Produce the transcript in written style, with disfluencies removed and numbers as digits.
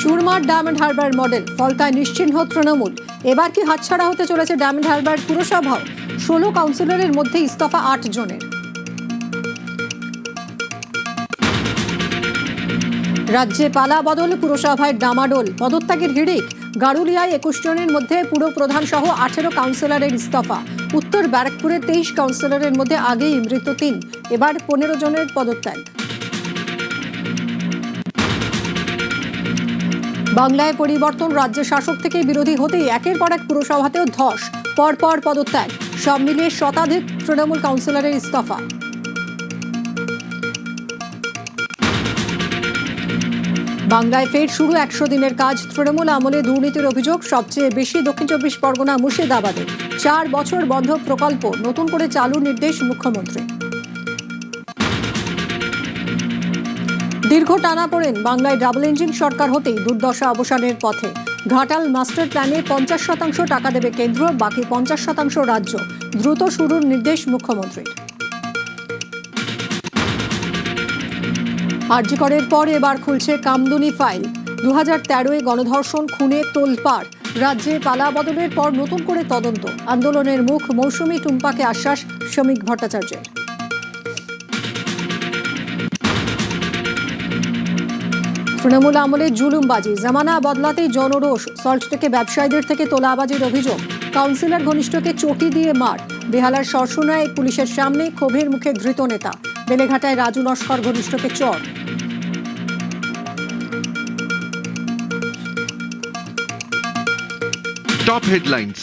চুরমার diamond Harbour model ফলতায় নিশ্চিহ্ন তৃণমূল। এবার কি হাতছাড়া হতে চলেছে ডায়মন্ড হারবার পুরসভাও? 16 কাউন্সিলরের মধ্যে ইস্তফা 8 জনের। রাজ্যে পালা বদল, পুরসভায় ডামাডোল, পদত্যাগের হিড়িক। গারুলিয়ায় 21 জনের মধ্যে পুর প্রধান সহ 18 কাউন্সিলরের ইস্তফা। উত্তর ব্যারাকপুরে 23 কাউন্সিলরের মধ্যে আগেই মৃত 3, এবার 15 জনের পদত্যাগ। বাংলায় পরিবর্তন, রাজ্য শাসক থেকে বিরোধী হতেই একের পর এক পুরসভাতেও ধস, পরপর পদত্যাগ। সব মিলিয়ে শতাধিক তৃণমূল কাউন্সিলরের ইস্তফা। বাংলায় ফের শুরু 100 দিনের কাজ। তৃণমূল আমলে দুর্নীতির অভিযোগ সবচেয়ে বেশি দক্ষিণ 24 পরগনা মুর্শিদাবাদে। 4 বছর বন্ধ প্রকল্প নতুন করে চালুর নির্দেশ মুখ্যমন্ত্রী। দীর্ঘ টানাপোড়েন, বাংলায় ডাবল ইঞ্জিন সরকার হতেই দুর্দশা অবসানের পথে। ঘাটাল মাস্টার প্ল্যানে 50% টাকা দেবে কেন্দ্র, বাকি 50% রাজ্য। দ্রুত শুরুর নির্দেশ মুখ্যমন্ত্রীর। আরজি করের পর এবার খুলছে কামদুনি ফাইল। 2013-এ গণধর্ষণ খুনে তোলপাড়। রাজ্যে পালা বদলের পর নতুন করে তদন্ত। আন্দোলনের মুখ মৌসুমী টুম্পাকে আশ্বাস শ্রমিক ভট্টাচার্যের। তৃণমূল আমলে জুলুমবাজি, জামানা বদলাতেই জনরোষ। সল্টলেকে ব্যবসায়ীদের থেকে তোলাবাজির অভিযোগ। কাউন্সিলর ঘনিষ্ঠকে চটি দিয়ে মার। বেহালার সরসুনায় পুলিশের সামনে ক্ষোভের মুখে ধৃত নেতা। বেলেঘাটায় রাজু নস্কর ঘনিষ্ঠকে চর। Top headlines